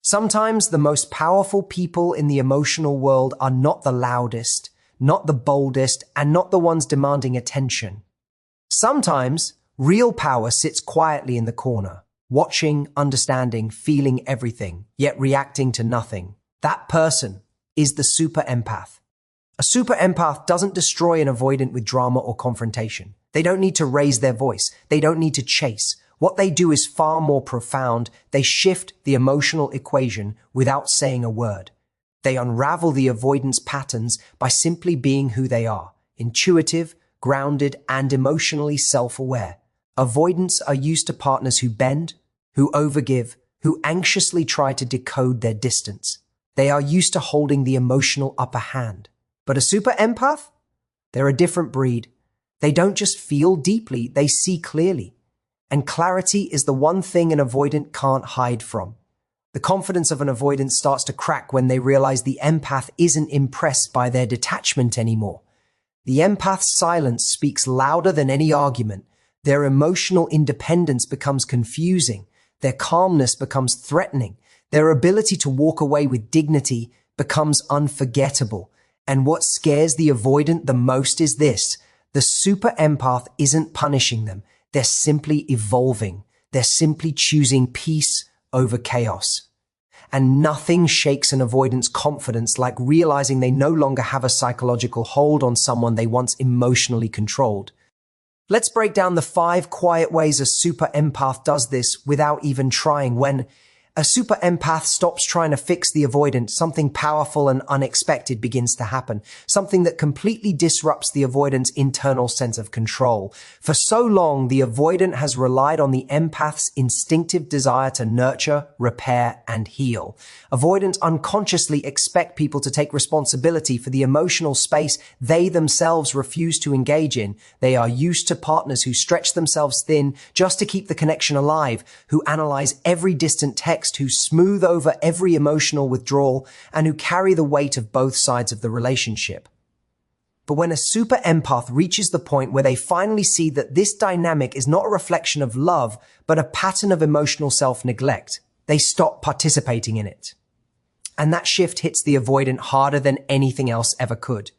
Sometimes the most powerful people in the emotional world are not the loudest, not the boldest, and not the ones demanding attention. Sometimes real power sits quietly in the corner, watching, understanding, feeling everything, yet reacting to nothing. That person is the super empath. A super empath doesn't destroy an avoidant with drama or confrontation. They don't need to raise their voice. They don't need to chase. What they do is far more profound. They shift the emotional equation without saying a word. They unravel the avoidance patterns by simply being who they are, intuitive, grounded, and emotionally self-aware. Avoidants are used to partners who bend, who overgive, who anxiously try to decode their distance. They are used to holding the emotional upper hand. But a super empath? They're a different breed. They don't just feel deeply, they see clearly. And clarity is the one thing an avoidant can't hide from. The confidence of an avoidant starts to crack when they realize the empath isn't impressed by their detachment anymore. The empath's silence speaks louder than any argument. Their emotional independence becomes confusing. Their calmness becomes threatening. Their ability to walk away with dignity becomes unforgettable. And what scares the avoidant the most is this: the super empath isn't punishing them. They're simply evolving. They're simply choosing peace over chaos. And nothing shakes an avoidant's confidence like realizing they no longer have a psychological hold on someone they once emotionally controlled. Let's break down the 5 quiet ways a super empath does this without even trying. When a super empath stops trying to fix the avoidant, something powerful and unexpected begins to happen, something that completely disrupts the avoidant's internal sense of control. For so long, the avoidant has relied on the empath's instinctive desire to nurture, repair, and heal. Avoidants unconsciously expect people to take responsibility for the emotional space they themselves refuse to engage in. They are used to partners who stretch themselves thin just to keep the connection alive, who analyze every distant text, who smooth over every emotional withdrawal, and who carry the weight of both sides of the relationship. But when a super empath reaches the point where they finally see that this dynamic is not a reflection of love, but a pattern of emotional self-neglect, they stop participating in it. And that shift hits the avoidant harder than anything else ever could.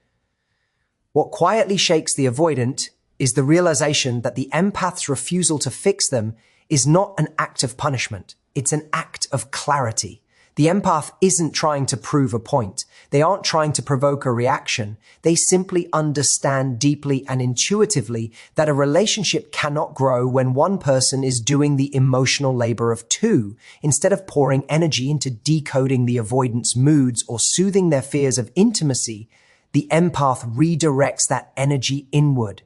What quietly shakes the avoidant is the realization that the empath's refusal to fix them is not an act of punishment. It's an act of clarity. The empath isn't trying to prove a point. They aren't trying to provoke a reaction. They simply understand deeply and intuitively that a relationship cannot grow when one person is doing the emotional labor of two. Instead of pouring energy into decoding the avoidant's moods or soothing their fears of intimacy, the empath redirects that energy inward.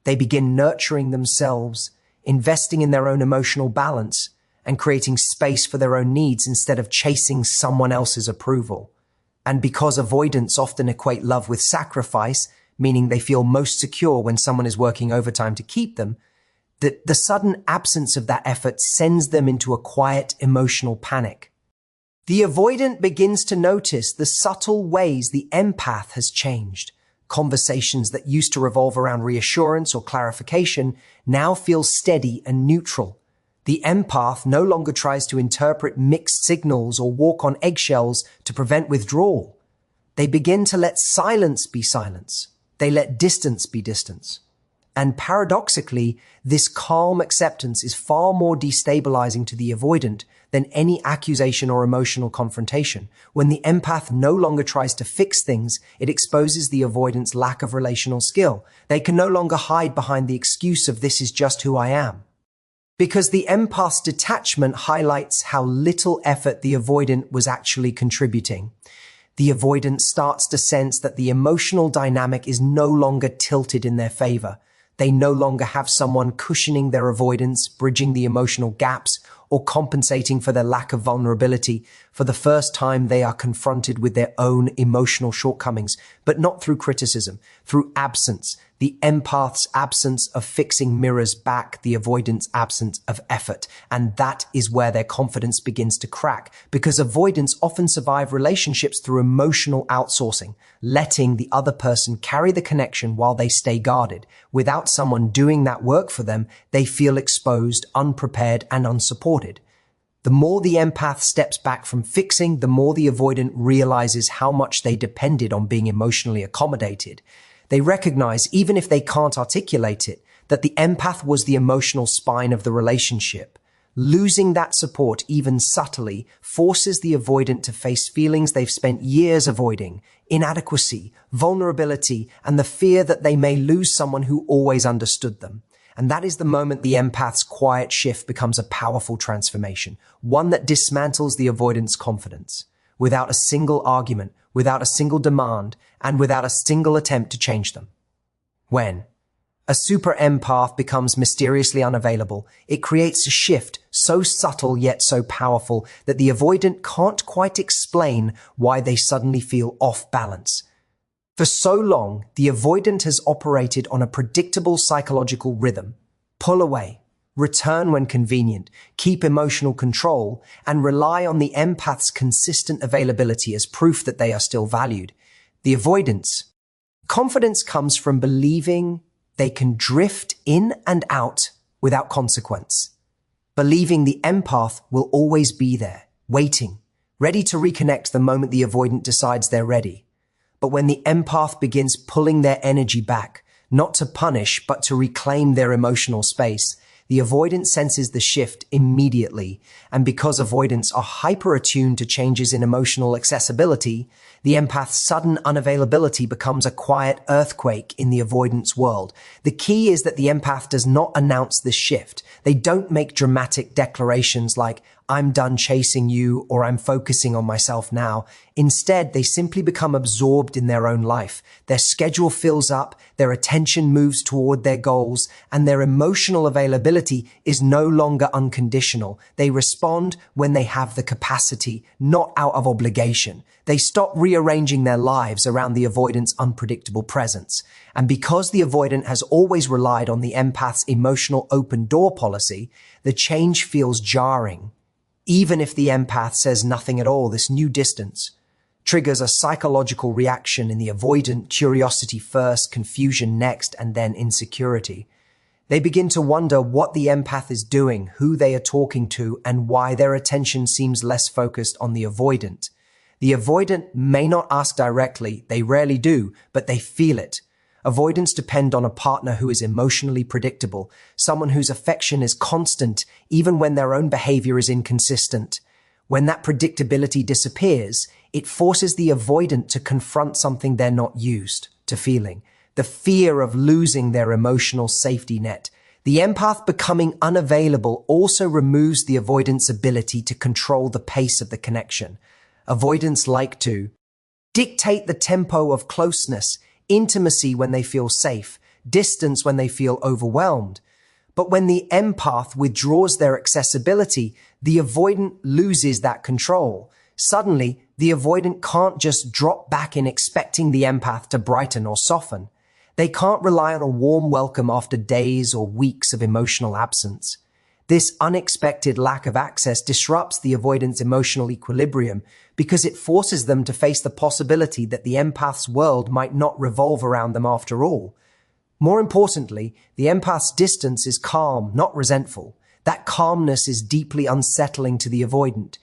They begin nurturing themselves, investing in their own emotional balance, and creating space for their own needs instead of chasing someone else's approval. And because avoidants often equate love with sacrifice, meaning they feel most secure when someone is working overtime to keep them, the sudden absence of that effort sends them into a quiet emotional panic. The avoidant begins to notice the subtle ways the empath has changed. Conversations that used to revolve around reassurance or clarification now feel steady and neutral. The empath no longer tries to interpret mixed signals or walk on eggshells to prevent withdrawal. They begin to let silence be silence. They let distance be distance. And paradoxically, this calm acceptance is far more destabilizing to the avoidant than any accusation or emotional confrontation. When the empath no longer tries to fix things, it exposes the avoidant's lack of relational skill. They can no longer hide behind the excuse of "this is just who I am." Because the empath's detachment highlights how little effort the avoidant was actually contributing. The avoidant starts to sense that the emotional dynamic is no longer tilted in their favor. They no longer have someone cushioning their avoidance, bridging the emotional gaps, or compensating for their lack of vulnerability. For the first time, they are confronted with their own emotional shortcomings, but not through criticism, through absence. The empath's absence of fixing mirrors back the avoidant's absence of effort. And that is where their confidence begins to crack, because avoidants often survive relationships through emotional outsourcing, letting the other person carry the connection while they stay guarded. Without someone doing that work for them, they feel exposed, unprepared, and unsupported. The more the empath steps back from fixing, the more the avoidant realizes how much they depended on being emotionally accommodated. They recognize, even if they can't articulate it, that the empath was the emotional spine of the relationship. Losing that support, even subtly, forces the avoidant to face feelings they've spent years avoiding: inadequacy, vulnerability, and the fear that they may lose someone who always understood them. And that is the moment the empath's quiet shift becomes a powerful transformation, one that dismantles the avoidant's confidence, without a single argument, without a single demand, and without a single attempt to change them. When a super empath becomes mysteriously unavailable, it creates a shift so subtle yet so powerful that the avoidant can't quite explain why they suddenly feel off balance. For so long, the avoidant has operated on a predictable psychological rhythm: pull away, return when convenient, keep emotional control, and rely on the empath's consistent availability as proof that they are still valued. The avoidance. Confidence comes from believing they can drift in and out without consequence. Believing the empath will always be there, waiting, ready to reconnect the moment the avoidant decides they're ready. But when the empath begins pulling their energy back, not to punish, but to reclaim their emotional space, the avoidant senses the shift immediately. And because avoidants are hyper-attuned to changes in emotional accessibility, the empath's sudden unavailability becomes a quiet earthquake in the avoidance world. The key is that the empath does not announce this shift. They don't make dramatic declarations like, "I'm done chasing you," or "I'm focusing on myself now." Instead, they simply become absorbed in their own life. Their schedule fills up, their attention moves toward their goals, and their emotional availability is no longer unconditional. They respond when they have the capacity, not out of obligation. They stop rearranging their lives around the avoidant's unpredictable presence. And because the avoidant has always relied on the empath's emotional open door policy, the change feels jarring. Even if the empath says nothing at all, this new distance triggers a psychological reaction in the avoidant: curiosity first, confusion next, and then insecurity. They begin to wonder what the empath is doing, who they are talking to, and why their attention seems less focused on the avoidant. The avoidant may not ask directly, they rarely do, but they feel it. Avoidants depend on a partner who is emotionally predictable, someone whose affection is constant even when their own behavior is inconsistent. When that predictability disappears, it forces the avoidant to confront something they're not used to feeling: the fear of losing their emotional safety net. The empath becoming unavailable also removes the avoidant's ability to control the pace of the connection. Avoidants like to dictate the tempo of closeness, intimacy when they feel safe, distance when they feel overwhelmed. But when the empath withdraws their accessibility, the avoidant loses that control. Suddenly, the avoidant can't just drop back in expecting the empath to brighten or soften. They can't rely on a warm welcome after days or weeks of emotional absence. This unexpected lack of access disrupts the avoidant's emotional equilibrium because it forces them to face the possibility that the empath's world might not revolve around them after all. More importantly, the empath's distance is calm, not resentful. That calmness is deeply unsettling to the avoidant.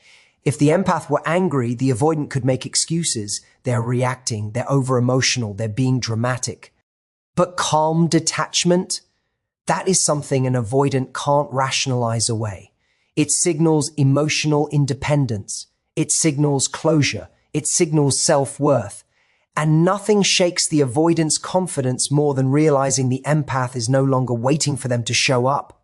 If the empath were angry, the avoidant could make excuses. They're reacting, they're over-emotional, they're being dramatic. But calm detachment? That is something an avoidant can't rationalize away. It signals emotional independence. It signals closure. It signals self-worth. And nothing shakes the avoidant's confidence more than realizing the empath is no longer waiting for them to show up.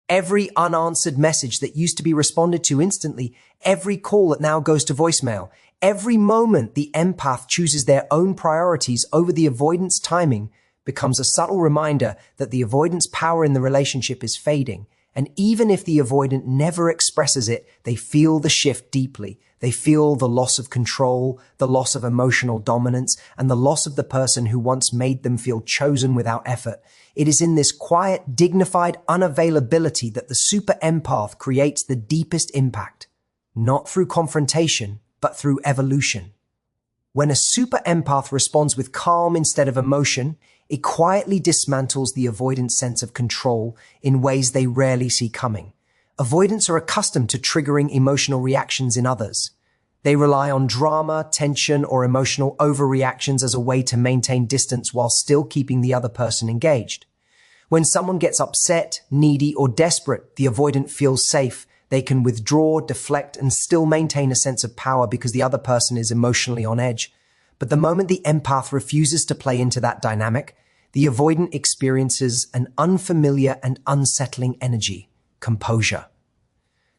Every unanswered message that used to be responded to instantly, every call that now goes to voicemail, every moment the empath chooses their own priorities over the avoidant's timing becomes a subtle reminder that the avoidant's power in the relationship is fading. And even if the avoidant never expresses it, they feel the shift deeply. They feel the loss of control, the loss of emotional dominance, and the loss of the person who once made them feel chosen without effort. It is in this quiet, dignified unavailability that the super empath creates the deepest impact, not through confrontation, but through evolution. When a super empath responds with calm instead of emotion, it quietly dismantles the avoidant sense of control in ways they rarely see coming. Avoidants are accustomed to triggering emotional reactions in others. They rely on drama, tension, or emotional overreactions as a way to maintain distance while still keeping the other person engaged. When someone gets upset, needy, or desperate, the avoidant feels safe. They can withdraw, deflect, and still maintain a sense of power because the other person is emotionally on edge. But the moment the empath refuses to play into that dynamic, the avoidant experiences an unfamiliar and unsettling energy: composure.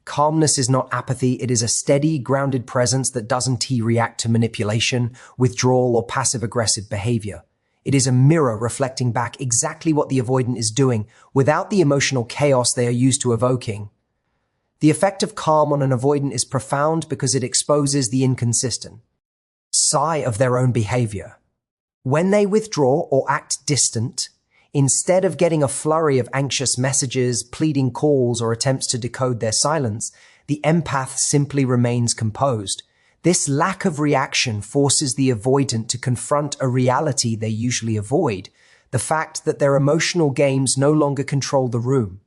Calmness is not apathy, it is a steady, grounded presence that doesn't react to manipulation, withdrawal, or passive-aggressive behavior. It is a mirror reflecting back exactly what the avoidant is doing without the emotional chaos they are used to evoking. The effect of calm on an avoidant is profound because it exposes the inconsistent side of their own behavior. When they withdraw or act distant, instead of getting a flurry of anxious messages, pleading calls, or attempts to decode their silence, the empath simply remains composed. This lack of reaction forces the avoidant to confront a reality they usually avoid: the fact that their emotional games no longer control the room.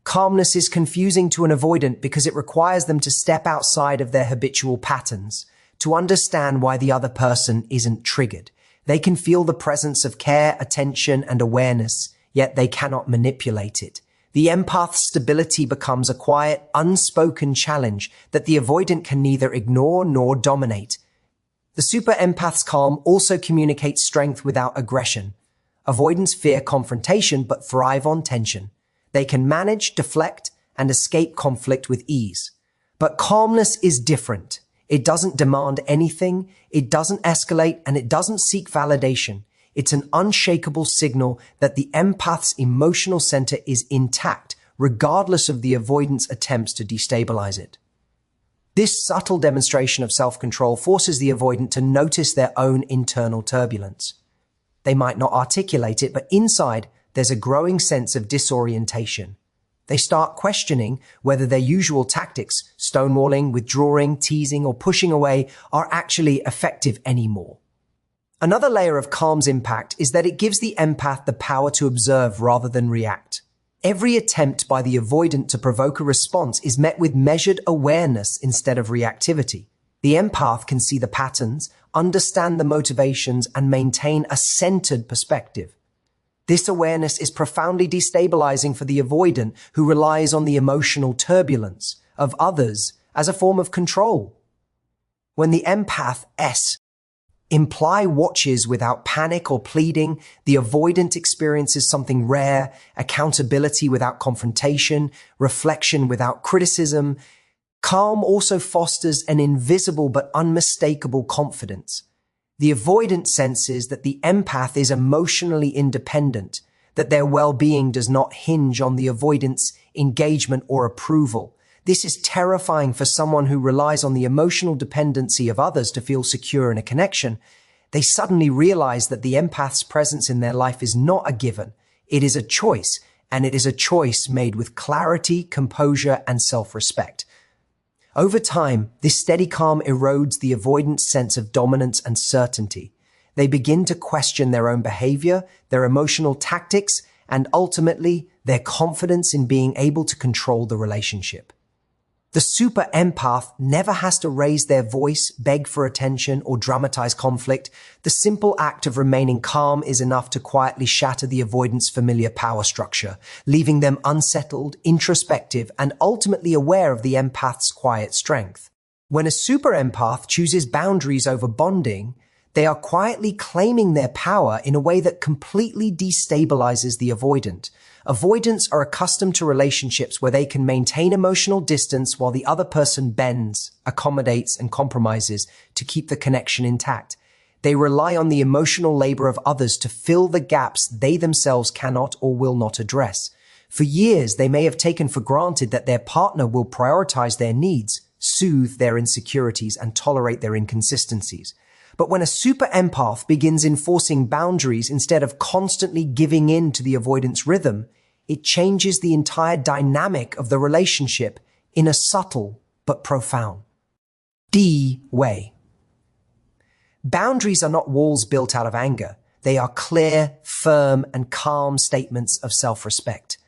Calmness is confusing to an avoidant because it requires them to step outside of their habitual patterns, to understand why the other person isn't triggered. They can feel the presence of care, attention, and awareness, yet they cannot manipulate it. The empath's stability becomes a quiet, unspoken challenge that the avoidant can neither ignore nor dominate. The super empath's calm also communicates strength without aggression. Avoidants fear confrontation but thrive on tension. They can manage, deflect, and escape conflict with ease. But calmness is different. It doesn't demand anything, it doesn't escalate, and it doesn't seek validation. It's an unshakable signal that the empath's emotional center is intact, regardless of the avoidant's attempts to destabilize it. This subtle demonstration of self-control forces the avoidant to notice their own internal turbulence. They might not articulate it, but inside, there's a growing sense of disorientation. They start questioning whether their usual tactics, stonewalling, withdrawing, teasing, or pushing away, are actually effective anymore. Another layer of calm's impact is that it gives the empath the power to observe rather than react. Every attempt by the avoidant to provoke a response is met with measured awareness instead of reactivity. The empath can see the patterns, understand the motivations, and maintain a centered perspective. This awareness is profoundly destabilizing for the avoidant, who relies on the emotional turbulence of others as a form of control. When the empath imply watches without panic or pleading, the avoidant experiences something rare: accountability without confrontation, reflection without criticism. Calm also fosters an invisible but unmistakable confidence. The avoidant senses that the empath is emotionally independent, that their well-being does not hinge on the avoidant's engagement or approval. This is terrifying for someone who relies on the emotional dependency of others to feel secure in a connection. They suddenly realize that the empath's presence in their life is not a given. It is a choice, and it is a choice made with clarity, composure, and self-respect. Over time, this steady calm erodes the avoidant's sense of dominance and certainty. They begin to question their own behavior, their emotional tactics, and ultimately, their confidence in being able to control the relationship. The super empath never has to raise their voice, beg for attention, or dramatize conflict. The simple act of remaining calm is enough to quietly shatter the avoidant's familiar power structure, leaving them unsettled, introspective, and ultimately aware of the empath's quiet strength. When a super empath chooses boundaries over bonding, they are quietly claiming their power in a way that completely destabilizes the avoidant. Avoidants are accustomed to relationships where they can maintain emotional distance while the other person bends, accommodates, and compromises to keep the connection intact. They rely on the emotional labor of others to fill the gaps they themselves cannot or will not address. For years, they may have taken for granted that their partner will prioritize their needs, soothe their insecurities, and tolerate their inconsistencies. But when a super empath begins enforcing boundaries instead of constantly giving in to the avoidance rhythm, it changes the entire dynamic of the relationship in a subtle but profound way. Boundaries are not walls built out of anger. They are clear, firm, and calm statements of self-respect.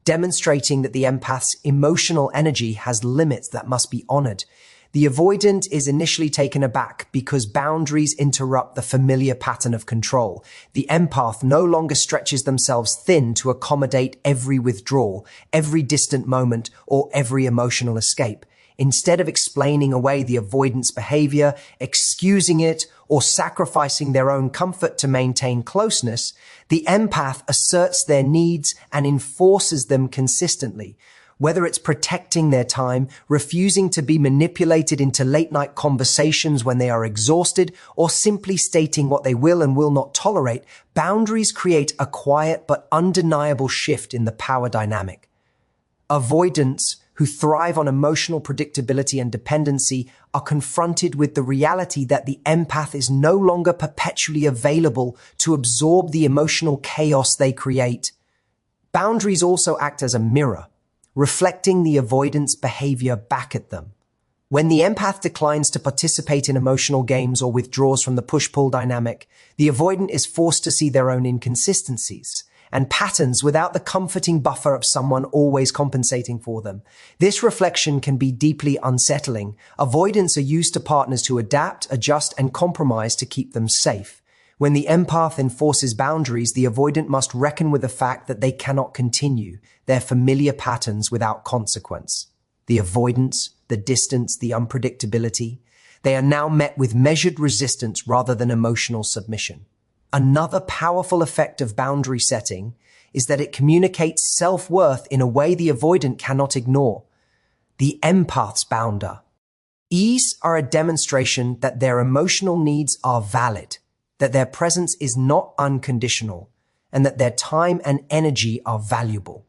demonstrating that the empath's emotional energy has limits that must be honored. The avoidant is initially taken aback because boundaries interrupt the familiar pattern of control. The empath no longer stretches themselves thin to accommodate every withdrawal, every distant moment, or every emotional escape. Instead of explaining away the avoidant's behavior, excusing it, or sacrificing their own comfort to maintain closeness, the empath asserts their needs and enforces them consistently. Whether it's protecting their time, refusing to be manipulated into late-night conversations when they are exhausted, or simply stating what they will and will not tolerate, boundaries create a quiet but undeniable shift in the power dynamic. Avoidants, who thrive on emotional predictability and dependency, are confronted with the reality that the empath is no longer perpetually available to absorb the emotional chaos they create. Boundaries also act as a mirror, reflecting the avoidant's behavior back at them. When the empath declines to participate in emotional games or withdraws from the push-pull dynamic, the avoidant is forced to see their own inconsistencies and patterns without the comforting buffer of someone always compensating for them. This reflection can be deeply unsettling. Avoidants are used to partners to adapt, adjust, and compromise to keep them safe. When the empath enforces boundaries, the avoidant must reckon with the fact that they cannot continue their familiar patterns without consequence. The avoidance, the distance, the unpredictability, they are now met with measured resistance rather than emotional submission. Another powerful effect of boundary setting is that it communicates self-worth in a way the avoidant cannot ignore. The empath's bounder. Ease are a demonstration that their emotional needs are valid, that their presence is not unconditional, and that their time and energy are valuable.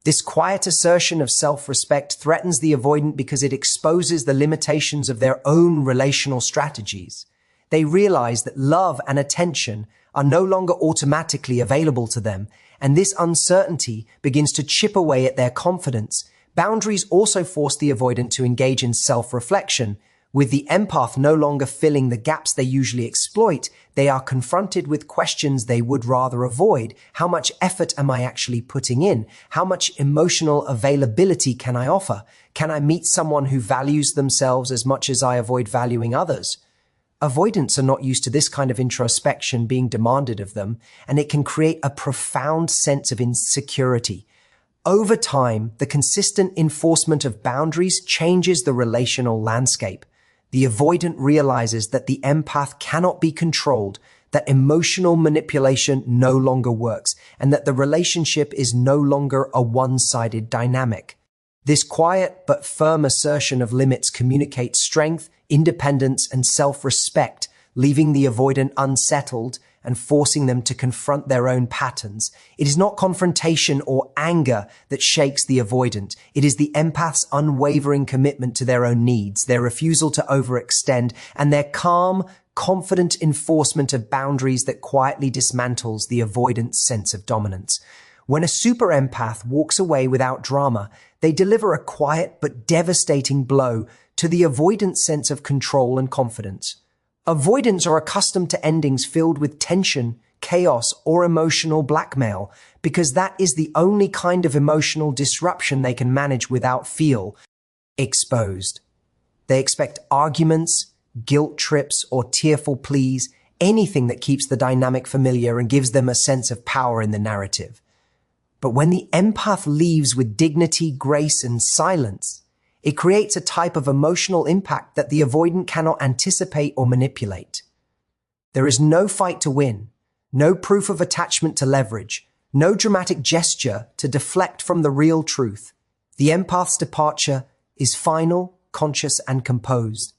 This quiet assertion of self-respect threatens the avoidant because it exposes the limitations of their own relational strategies. They realize that love and attention are no longer automatically available to them, and this uncertainty begins to chip away at their confidence. Boundaries also force the avoidant to engage in self-reflection. With the empath no longer filling the gaps they usually exploit, they are confronted with questions they would rather avoid. How much effort am I actually putting in? How much emotional availability can I offer? Can I meet someone who values themselves as much as I avoid valuing others? Avoidants are not used to this kind of introspection being demanded of them, and it can create a profound sense of insecurity. Over time, the consistent enforcement of boundaries changes the relational landscape. The avoidant realizes that the empath cannot be controlled, that emotional manipulation no longer works, and that the relationship is no longer a one-sided dynamic. This quiet but firm assertion of limits communicates strength, independence, and self-respect, leaving the avoidant unsettled and forcing them to confront their own patterns. It is not confrontation or anger that shakes the avoidant. It is the empath's unwavering commitment to their own needs, their refusal to overextend, and their calm, confident enforcement of boundaries that quietly dismantles the avoidant's sense of dominance. When a super empath walks away without drama, they deliver a quiet but devastating blow to the avoidant's sense of control and confidence. Avoidants are accustomed to endings filled with tension, chaos, or emotional blackmail, because that is the only kind of emotional disruption they can manage without feel exposed. They expect arguments, guilt trips, or tearful pleas, anything that keeps the dynamic familiar and gives them a sense of power in the narrative. But when the empath leaves with dignity, grace, and silence, it creates a type of emotional impact that the avoidant cannot anticipate or manipulate. There is no fight to win, no proof of attachment to leverage, no dramatic gesture to deflect from the real truth. The empath's departure is final, conscious, and composed.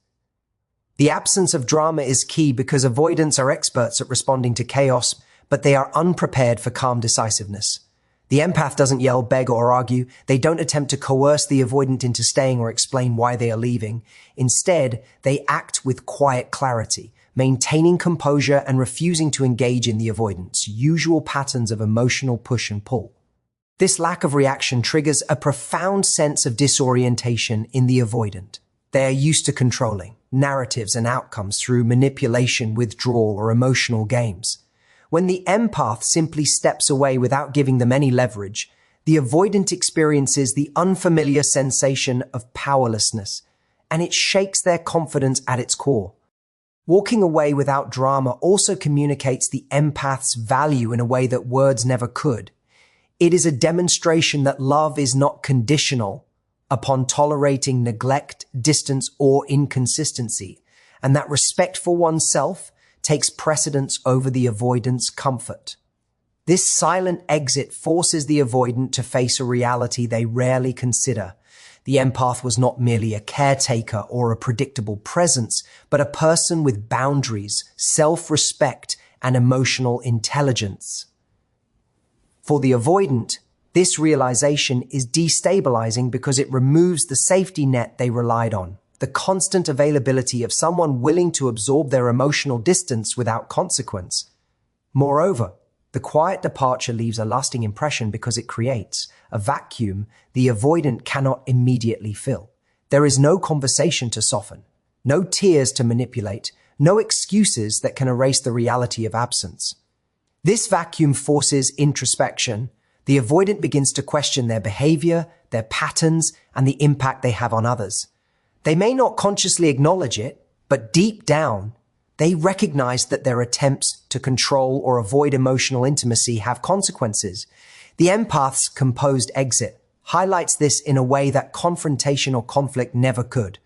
The absence of drama is key because avoidants are experts at responding to chaos, but they are unprepared for calm decisiveness. The empath doesn't yell, beg, or argue. They don't attempt to coerce the avoidant into staying or explain why they are leaving. Instead, they act with quiet clarity, maintaining composure and refusing to engage in the avoidant's usual patterns of emotional push and pull. This lack of reaction triggers a profound sense of disorientation in the avoidant. They are used to controlling narratives and outcomes through manipulation, withdrawal, or emotional games. When the empath simply steps away without giving them any leverage, the avoidant experiences the unfamiliar sensation of powerlessness, and it shakes their confidence at its core. Walking away without drama also communicates the empath's value in a way that words never could. It is a demonstration that love is not conditional upon tolerating neglect, distance, or inconsistency, and that respect for oneself takes precedence over the avoidant's comfort. This silent exit forces the avoidant to face a reality they rarely consider. The empath was not merely a caretaker or a predictable presence, but a person with boundaries, self-respect, and emotional intelligence. For the avoidant, this realization is destabilizing because it removes the safety net they relied on, the constant availability of someone willing to absorb their emotional distance without consequence. Moreover, the quiet departure leaves a lasting impression because it creates a vacuum the avoidant cannot immediately fill. There is no conversation to soften, no tears to manipulate, no excuses that can erase the reality of absence. This vacuum forces introspection. The avoidant begins to question their behavior, their patterns, and the impact they have on others. They may not consciously acknowledge it, but deep down, they recognize that their attempts to control or avoid emotional intimacy have consequences. The empath's composed exit highlights this in a way that confrontation or conflict never could.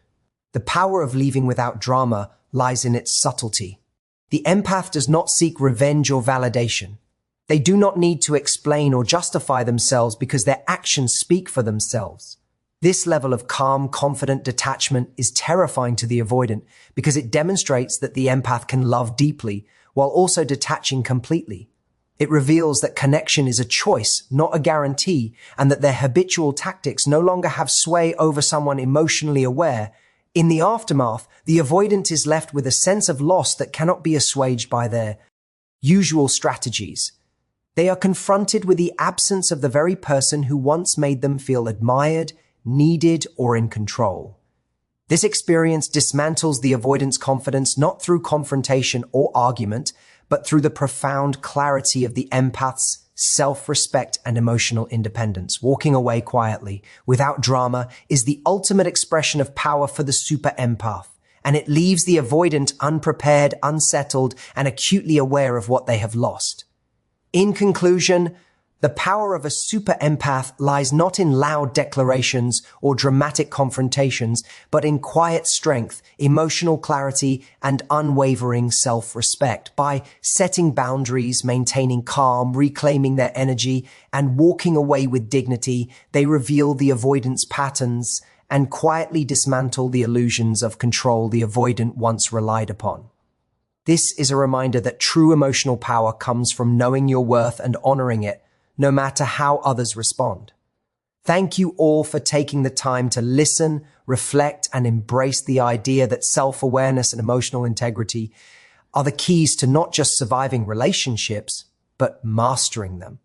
The power of leaving without drama lies in its subtlety. The empath does not seek revenge or validation. They do not need to explain or justify themselves because their actions speak for themselves. This level of calm, confident detachment is terrifying to the avoidant because it demonstrates that the empath can love deeply while also detaching completely. It reveals that connection is a choice, not a guarantee, and that their habitual tactics no longer have sway over someone emotionally aware. In the aftermath, the avoidant is left with a sense of loss that cannot be assuaged by their usual strategies. They are confronted with the absence of the very person who once made them feel admired, needed, or in control. This experience dismantles the avoidant's confidence not through confrontation or argument, but through the profound clarity of the empath's self-respect and emotional independence. Walking away quietly, without drama, is the ultimate expression of power for the super empath, and it leaves the avoidant unprepared, unsettled, and acutely aware of what they have lost. In conclusion, the power of a super empath lies not in loud declarations or dramatic confrontations, but in quiet strength, emotional clarity, and unwavering self-respect. By setting boundaries, maintaining calm, reclaiming their energy, and walking away with dignity, they reveal the avoidance patterns and quietly dismantle the illusions of control the avoidant once relied upon. This is a reminder that true emotional power comes from knowing your worth and honoring it, no matter how others respond. Thank you all for taking the time to listen, reflect, and embrace the idea that self-awareness and emotional integrity are the keys to not just surviving relationships, but mastering them.